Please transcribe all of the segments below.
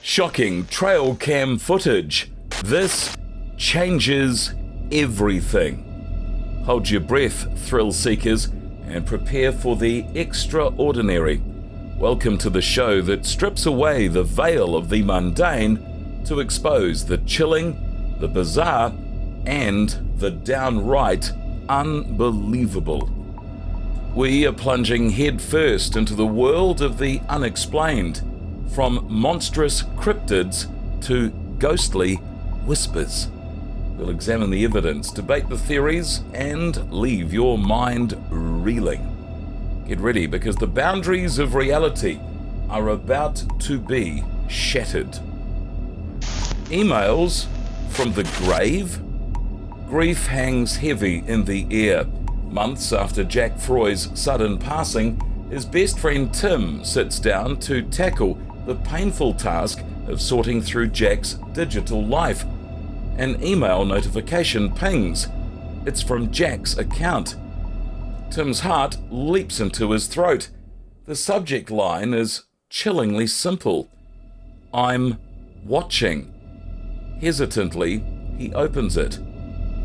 Shocking trail cam footage. This changes everything. Hold your breath, thrill seekers, and prepare for the extraordinary. Welcome to the show that strips away the veil of the mundane to expose the chilling, the bizarre, and the downright unbelievable. We are plunging headfirst into the world of the unexplained, from monstrous cryptids to ghostly whispers. We'll examine the evidence, debate the theories, and leave your mind reeling. Get ready, because the boundaries of reality are about to be shattered. Emails from the grave? Grief hangs heavy in the air. Months after Jack Froy's sudden passing, his best friend Tim sits down to tackle the painful task of sorting through Jack's digital life. An email notification pings. It's from Jack's account. Tim's heart leaps into his throat. The subject line is chillingly simple. I'm watching. Hesitantly, he opens it.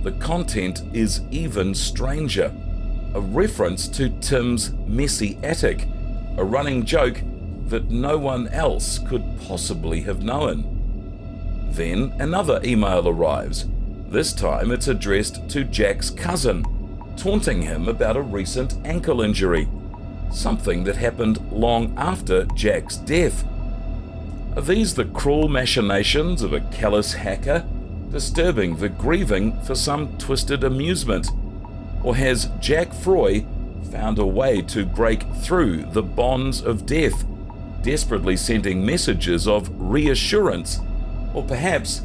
The content is even stranger. A reference to Tim's messy attic, a running joke that no one else could possibly have known. Then another email arrives. This time it's addressed to Jack's cousin, taunting him about a recent ankle injury, something that happened long after Jack's death. Are these the cruel machinations of a callous hacker, disturbing the grieving for some twisted amusement? Or has Jack Froy found a way to break through the bonds of death, desperately sending messages of reassurance, or perhaps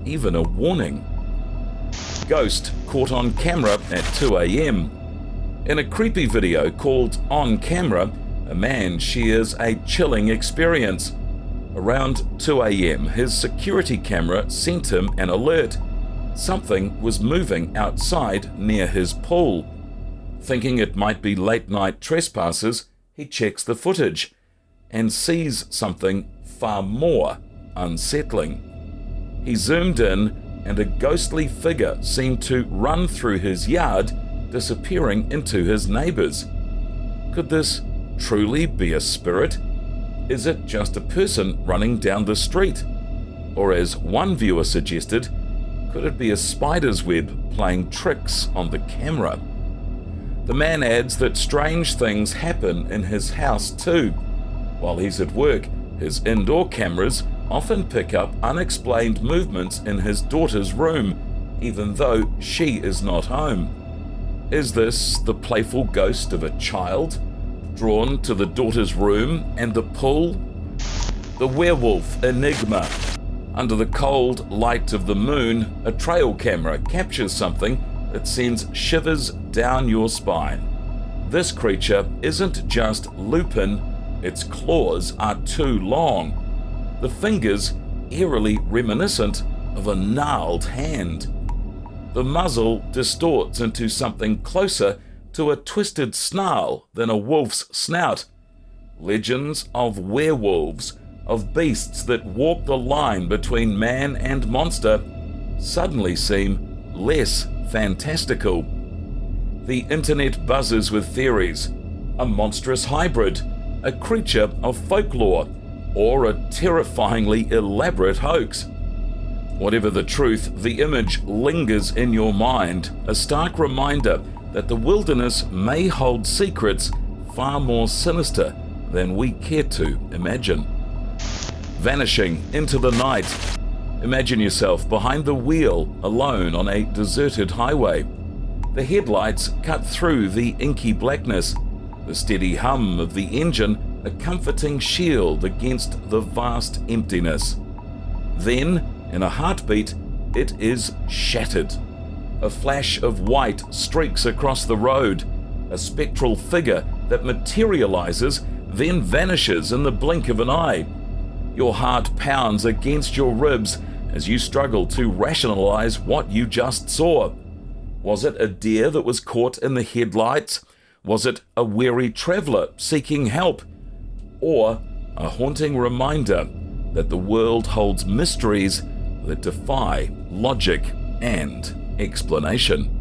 even a warning? Ghost caught on camera at 2 a.m. In a creepy video called On Camera, a man shares a chilling experience. Around 2 a.m., his security camera sent him an alert. Something was moving outside near his pool. Thinking it might be late-night trespassers, he checks the footage and sees something far more unsettling. He zoomed in, and a ghostly figure seemed to run through his yard, disappearing into his neighbor's. Could this truly be a spirit? Is it just a person running down the street? Or, as one viewer suggested, could it be a spider's web playing tricks on the camera? The man adds that strange things happen in his house too. While he's at work, his indoor cameras often pick up unexplained movements in his daughter's room, even though she is not home. Is this the playful ghost of a child, drawn to the daughter's room and the pool? The Werewolf Enigma. Under the cold light of the moon, a trail camera captures something that sends shivers down your spine. This creature isn't just Lupin, its claws are too long. The fingers eerily reminiscent of a gnarled hand. The muzzle distorts into something closer to a twisted snarl than a wolf's snout. Legends of werewolves, of beasts that walk the line between man and monster, suddenly seem less fantastical. The internet buzzes with theories. A monstrous hybrid, a creature of folklore, or a terrifyingly elaborate hoax. Whatever the truth, the image lingers in your mind, a stark reminder that the wilderness may hold secrets far more sinister than we care to imagine. Vanishing into the night. Imagine yourself behind the wheel, alone on a deserted highway. The headlights cut through the inky blackness, the steady hum of the engine a comforting shield against the vast emptiness. Then, in a heartbeat, it is shattered. A flash of white streaks across the road, a spectral figure that materializes, then vanishes in the blink of an eye. Your heart pounds against your ribs as you struggle to rationalize what you just saw. Was it a deer that was caught in the headlights? Was it a weary traveler seeking help? Or a haunting reminder that the world holds mysteries that defy logic and explanation.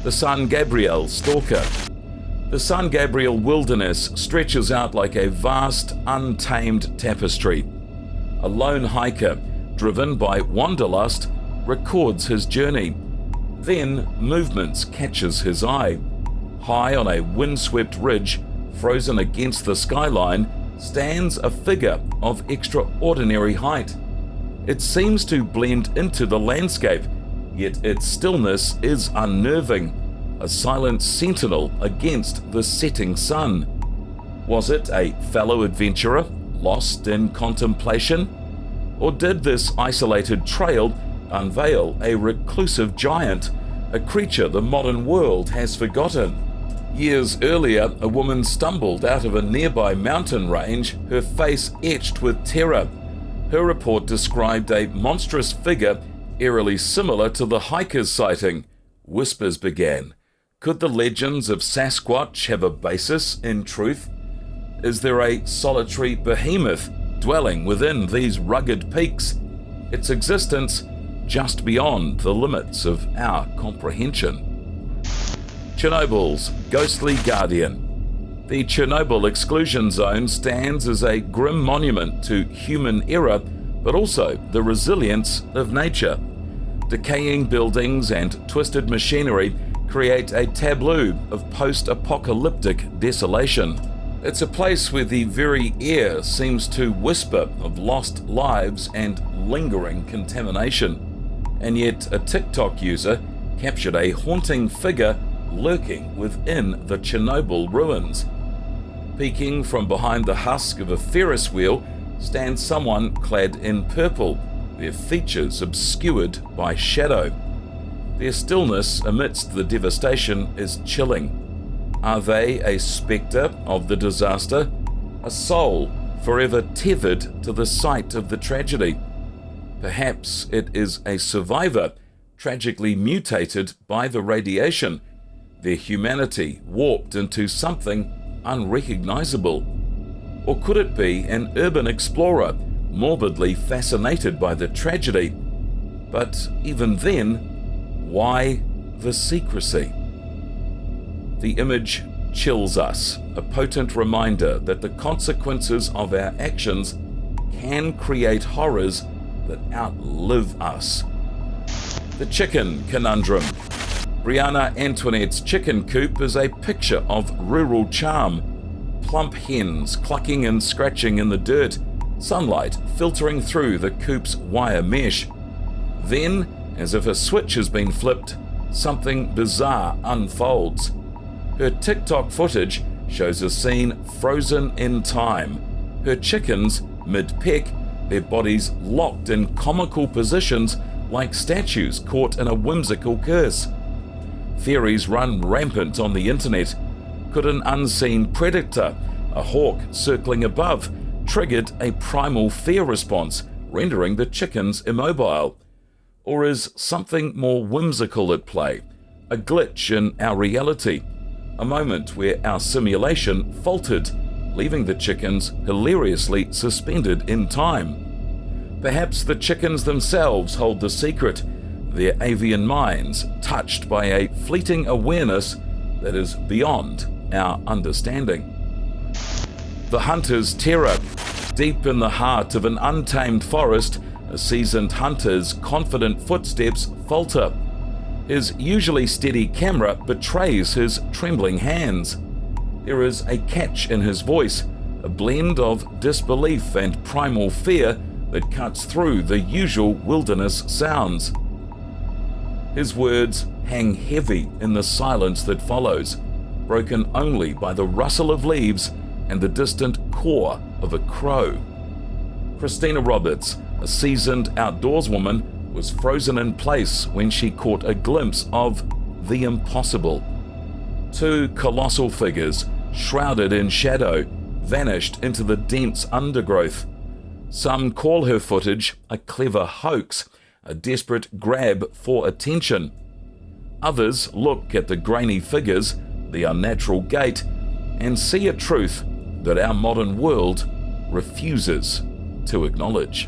The San Gabriel Stalker. The San Gabriel wilderness stretches out like a vast, untamed tapestry. A lone hiker, driven by wanderlust, records his journey. Then movements catches his eye. High on a windswept ridge, frozen against the skyline, stands a figure of extraordinary height. It seems to blend into the landscape, yet its stillness is unnerving, a silent sentinel against the setting sun. Was it a fellow adventurer, lost in contemplation? Or did this isolated trail unveil a reclusive giant, a creature the modern world has forgotten? Years earlier, a woman stumbled out of a nearby mountain range, her face etched with terror. Her report described a monstrous figure eerily similar to the hiker's sighting. Whispers began. Could the legends of Sasquatch have a basis in truth? Is there a solitary behemoth dwelling within these rugged peaks, its existence just beyond the limits of our comprehension? Chernobyl's ghostly guardian. The Chernobyl exclusion zone stands as a grim monument to human error, but also the resilience of nature. Decaying buildings and twisted machinery create a tableau of post-apocalyptic desolation. It's a place where the very air seems to whisper of lost lives and lingering contamination. And yet a TikTok user captured a haunting figure lurking within the Chernobyl ruins. Peeking from behind the husk of a Ferris wheel stands someone clad in purple, their features obscured by shadow. Their stillness amidst the devastation is chilling. Are they a spectre of the disaster? A soul forever tethered to the site of the tragedy? Perhaps it is a survivor, tragically mutated by the radiation, their humanity warped into something unrecognizable. Or could it be an urban explorer, morbidly fascinated by the tragedy? But even then, why the secrecy? The image chills us, a potent reminder that the consequences of our actions can create horrors that outlive us. The chicken conundrum. Brianna Antoinette's chicken coop is a picture of rural charm. Plump hens clucking and scratching in the dirt, sunlight filtering through the coop's wire mesh. Then, as if a switch has been flipped, something bizarre unfolds. Her TikTok footage shows a scene frozen in time. Her chickens, mid-peck, their bodies locked in comical positions like statues caught in a whimsical curse. Theories run rampant on the internet. Could an unseen predator, a hawk circling above, triggered a primal fear response, rendering the chickens immobile? Or is something more whimsical at play, a glitch in our reality, a moment where our simulation faltered, leaving the chickens hilariously suspended in time? Perhaps the chickens themselves hold the secret, their avian minds touched by a fleeting awareness that is beyond our understanding. The hunter's terror. Deep in the heart of an untamed forest, a seasoned hunter's confident footsteps falter. His usually steady camera betrays his trembling hands. There is a catch in his voice, a blend of disbelief and primal fear that cuts through the usual wilderness sounds. His words hang heavy in the silence that follows, broken only by the rustle of leaves and the distant caw of a crow. Christina Roberts, a seasoned outdoorswoman, was frozen in place when she caught a glimpse of the impossible. Two colossal figures, shrouded in shadow, vanished into the dense undergrowth. Some call her footage a clever hoax, a desperate grab for attention. Others look at the grainy figures, the unnatural gait, and see a truth that our modern world refuses to acknowledge.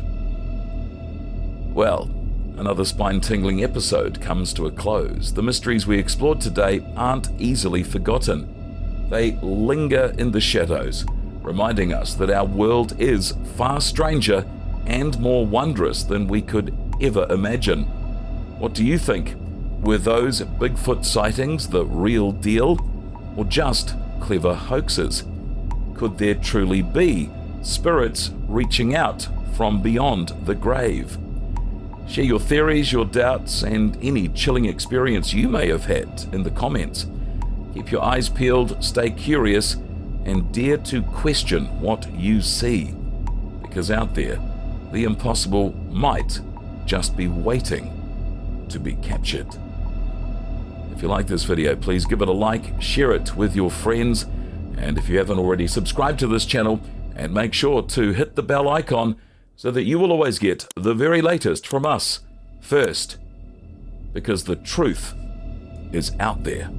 Well, another spine-tingling episode comes to a close. The mysteries we explored today aren't easily forgotten. They linger in the shadows, reminding us that our world is far stranger and more wondrous than we could ever imagine. What do you think? Were those Bigfoot sightings the real deal, or just clever hoaxes? Could there truly be spirits reaching out from beyond the grave? Share your theories, your doubts, and any chilling experience you may have had in the comments. Keep your eyes peeled, stay curious, and dare to question what you see. Because out there, the impossible might just be waiting to be captured. If you like this video, please give it a like, share it with your friends, and if you haven't already, subscribe to this channel and make sure to hit the bell icon so that you will always get the very latest from us first, because the truth is out there.